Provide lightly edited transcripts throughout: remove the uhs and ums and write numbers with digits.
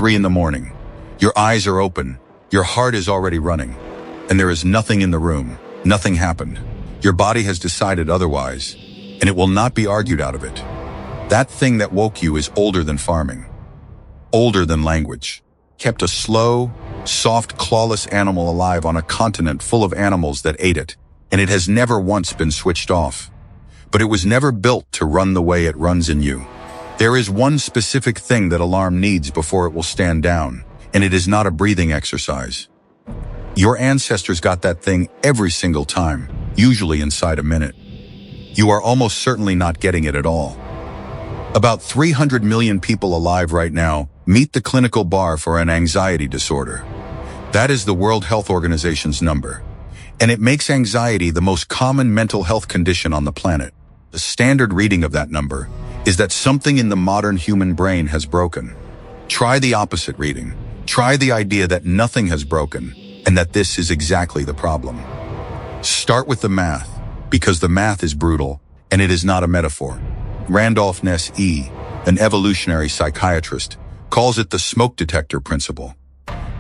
3 in the morning. Your eyes are open, your heart is already running, and there is nothing in the room. Nothing happened. Your body has decided otherwise, and it will not be argued out of it. That thing that woke you is older than farming, older than language. Kept a slow, soft, clawless animal alive on a continent full of animals that ate it, and it has never once been switched off. But it was never built to run the way it runs in you. There is one specific thing that alarm needs before it will stand down, and it is not a breathing exercise. Your ancestors got that thing every single time, usually inside a minute. You are almost certainly not getting it at all. About 300 million people alive right now meet the clinical bar for an anxiety disorder. That is the World Health Organization's number, and it makes anxiety the most common mental health condition on the planet. The standard reading of that number is that something in the modern human brain has broken. Try the opposite reading. Try the idea that nothing has broken, and that this is exactly the problem. Start with the math, because the math is brutal, and it is not a metaphor. Randolph Ness, an evolutionary psychiatrist, calls it the smoke detector principle.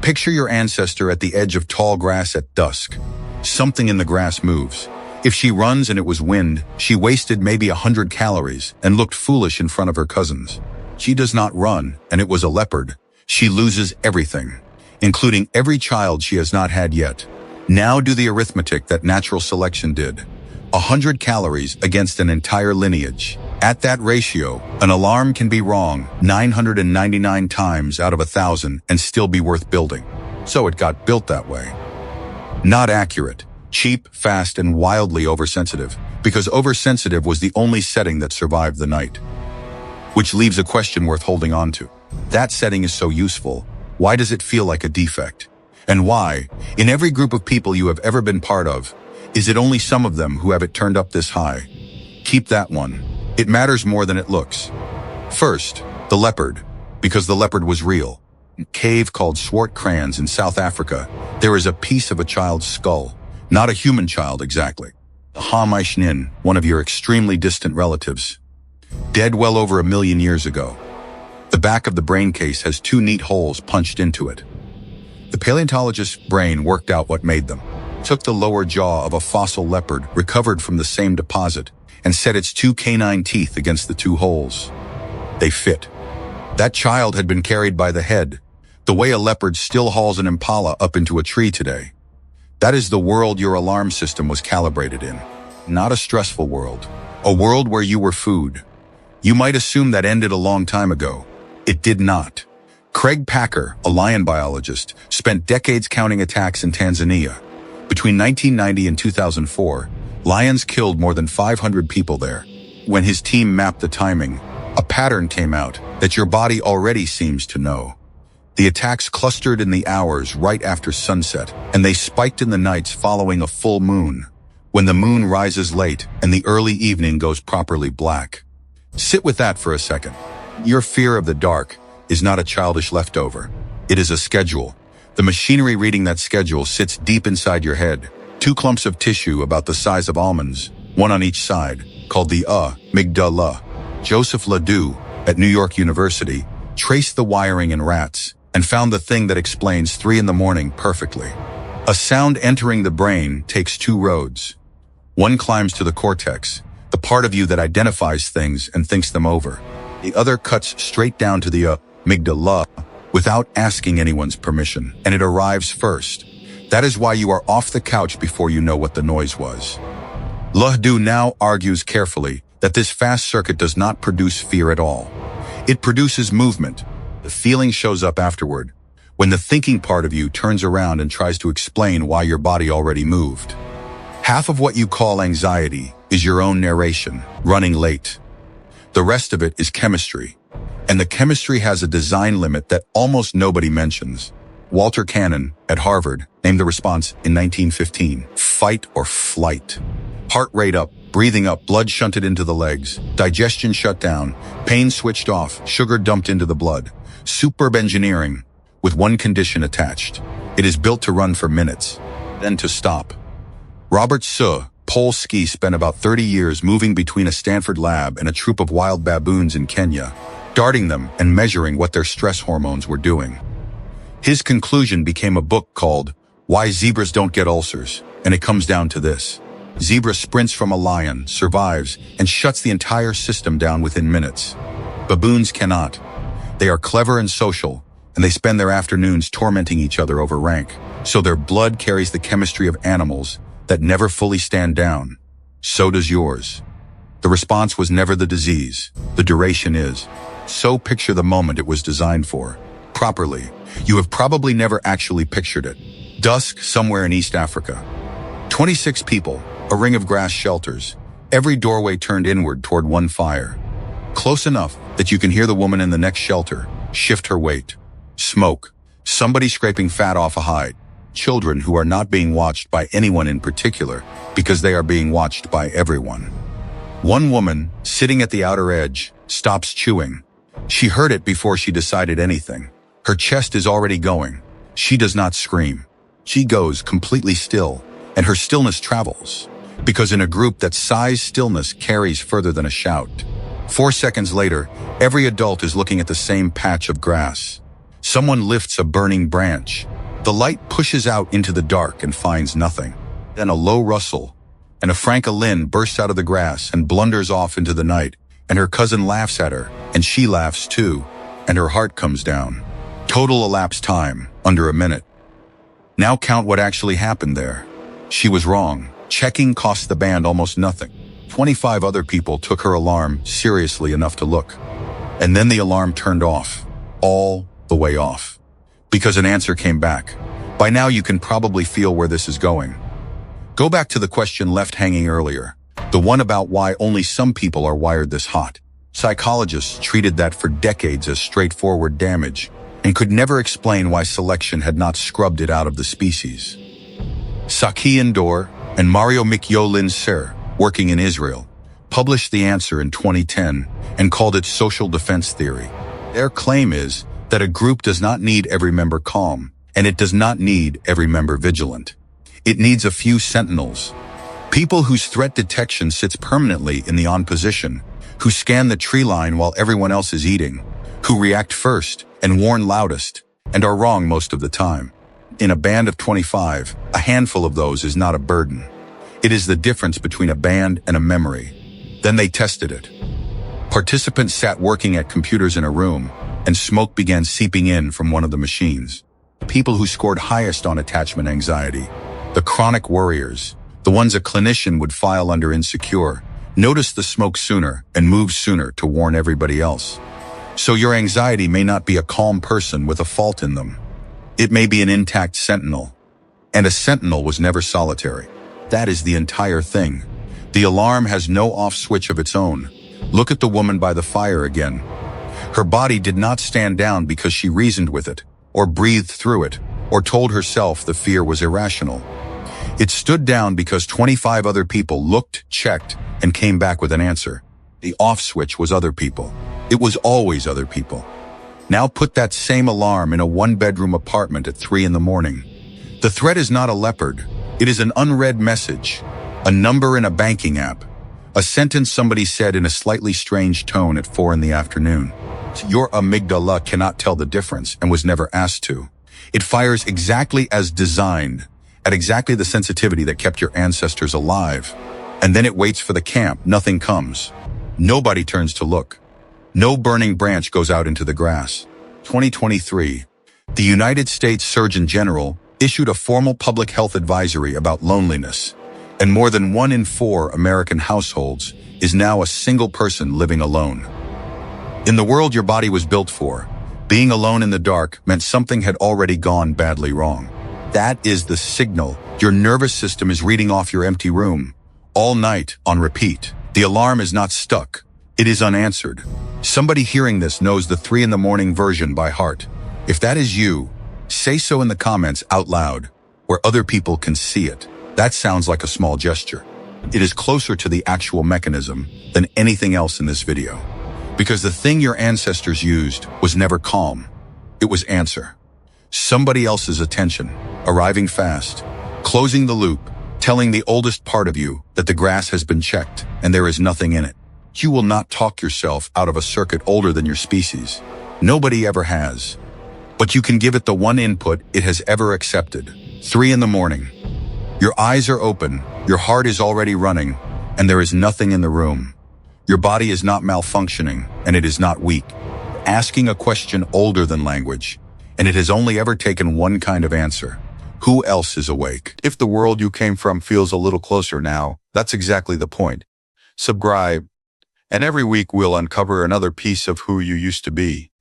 Picture your ancestor at the edge of tall grass at dusk. Something in the grass moves. If she runs and it was wind, she wasted maybe 100 calories and looked foolish in front of her cousins. She does not run, and it was a leopard. She loses everything, including every child she has not had yet. Now do the arithmetic that natural selection did. 100 calories against an entire lineage. At that ratio, an alarm can be wrong 999 times out of 1,000 and still be worth building. So it got built that way. Not accurate, cheap, fast, and wildly oversensitive, because oversensitive was the only setting that survived the night. Which leaves a question worth holding on to. That setting is so useful. Why does it feel like a defect? And why, in every group of people you have ever been part of, is it only some of them who have it turned up this high? Keep that one. It matters more than it looks. First, the leopard, because the leopard was real. In a cave called Swartkrans in South Africa, there is a piece of a child's skull. Not a human child exactly. The Hamishnin, one of your extremely distant relatives. Dead well over 1 million years ago. The back of the brain case has 2 neat holes punched into it. The paleontologist's brain worked out what made them. Took the lower jaw of a fossil leopard recovered from the same deposit and set its 2 canine teeth against the 2 holes. They fit. That child had been carried by the head, the way a leopard still hauls an impala up into a tree today. That is the world your alarm system was calibrated in. Not a stressful world. A world where you were food. You might assume that ended a long time ago. It did not. Craig Packer, a lion biologist, spent decades counting attacks in Tanzania. Between 1990 and 2004, lions killed more than 500 people there. When his team mapped the timing, a pattern came out that your body already seems to know. The attacks clustered in the hours right after sunset, and they spiked in the nights following a full moon, when the moon rises late and the early evening goes properly black. Sit with that for a second. Your fear of the dark is not a childish leftover. It is a schedule. The machinery reading that schedule sits deep inside your head. 2 clumps of tissue about the size of almonds, one on each side, called the Amygdala. Joseph LeDoux at New York University traced the wiring in rats and found the thing that explains 3 in the morning perfectly. A sound entering the brain takes 2 roads. One climbs to the cortex, the part of you that identifies things and thinks them over. The other cuts straight down to the amygdala without asking anyone's permission, and it arrives first. That is why you are off the couch before you know what the noise was. LeDoux now argues carefully that this fast circuit does not produce fear at all. It produces movement. The feeling shows up afterward, when the thinking part of you turns around and tries to explain why your body already moved. Half of what you call anxiety is your own narration, running late. The rest of it is chemistry, and the chemistry has a design limit that almost nobody mentions. Walter Cannon at Harvard named the response in 1915, fight or flight. Heart rate up, breathing up, blood shunted into the legs, digestion shut down, pain switched off, sugar dumped into the blood. Superb engineering, with one condition attached. It is built to run for minutes, then to stop. Robert Sapolsky spent about 30 years moving between a Stanford lab and a troop of wild baboons in Kenya. darting them and measuring what their stress hormones were doing. His conclusion became a book called Why Zebras Don't Get Ulcers, and it comes down to this. Zebra sprints from a lion, survives, and shuts the entire system down within minutes. Baboons cannot. They are clever and social, and they spend their afternoons tormenting each other over rank, so their blood carries the chemistry of animals that never fully stand down. So does yours. The response was never the disease. The duration is. So picture the moment it was designed for. Properly. You have probably never actually pictured it. Dusk somewhere in East Africa. 26 people, a ring of grass shelters, every doorway turned inward toward one fire. Close enough that you can hear the woman in the next shelter shift her weight. Smoke. Somebody scraping fat off a hide. Children who are not being watched by anyone in particular because they are being watched by everyone. One woman, sitting at the outer edge, stops chewing. She heard it before she decided anything. Her chest is already going. She does not scream. She goes completely still, and her stillness travels. Because in a group that size, stillness carries further than a shout. 4 seconds later, every adult is looking at the same patch of grass. Someone lifts a burning branch. The light pushes out into the dark and finds nothing. Then a low rustle, and a Franca Lynn bursts out of the grass and blunders off into the night, and her cousin laughs at her, and she laughs too, and her heart comes down. Total elapsed time, under a minute. Now count what actually happened there. She was wrong. Checking cost the band almost nothing. 25 other people took her alarm seriously enough to look. And then the alarm turned off. All the way off. Because an answer came back. By now you can probably feel where this is going. Go back to the question left hanging earlier. The one about why only some people are wired this hot. Psychologists treated that for decades as straightforward damage and could never explain why selection had not scrubbed it out of the species. Saki Indor and Mario Mikyolin Ser, working in Israel, published the answer in 2010 and called it social defense theory. Their claim is that a group does not need every member calm, and it does not need every member vigilant. It needs a few sentinels. People whose threat detection sits permanently in the on position, who scan the tree line while everyone else is eating, who react first and warn loudest, and are wrong most of the time. In a band of 25, a handful of those is not a burden. It is the difference between a band and a memory. Then they tested it. Participants sat working at computers in a room, and smoke began seeping in from one of the machines. People who scored highest on attachment anxiety, the chronic worriers, the ones a clinician would file under insecure, noticed the smoke sooner and moved sooner to warn everybody else. So your anxiety may not be a calm person with a fault in them. It may be an intact sentinel. And a sentinel was never solitary. That is the entire thing. The alarm has no off switch of its own. Look at the woman by the fire again. Her body did not stand down because she reasoned with it, or breathed through it, or told herself the fear was irrational. It stood down because 25 other people looked, checked, and came back with an answer. The off switch was other people. It was always other people. Now put that same alarm in a one-bedroom apartment at 3 in the morning. The threat is not a leopard. It is an unread message, a number in a banking app, a sentence somebody said in a slightly strange tone at 4 in the afternoon. Your amygdala cannot tell the difference and was never asked to. It fires exactly as designed, at exactly the sensitivity that kept your ancestors alive. And then it waits for the camp. Nothing comes. Nobody turns to look. No burning branch goes out into the grass. 2023. The United States Surgeon General issued a formal public health advisory about loneliness, and more than 1 in 4 American households is now a single person living alone. In the world your body was built for, being alone in the dark meant something had already gone badly wrong. That is the signal your nervous system is reading off your empty room, all night on repeat. The alarm is not stuck. It is unanswered. Somebody hearing this knows the 3 in the morning version by heart. If that is you, say so in the comments out loud, where other people can see it. That sounds like a small gesture. It is closer to the actual mechanism than anything else in this video. Because the thing your ancestors used was never calm. It was answer. Somebody else's attention, arriving fast, closing the loop, telling the oldest part of you that the grass has been checked and there is nothing in it. You will not talk yourself out of a circuit older than your species. Nobody ever has. But you can give it the one input it has ever accepted. 3 in the morning. Your eyes are open, your heart is already running, and there is nothing in the room. Your body is not malfunctioning, and it is not weak. Asking a question older than language, and it has only ever taken one kind of answer. Who else is awake? If the world you came from feels a little closer now, that's exactly the point. Subscribe, and every week we'll uncover another piece of who you used to be.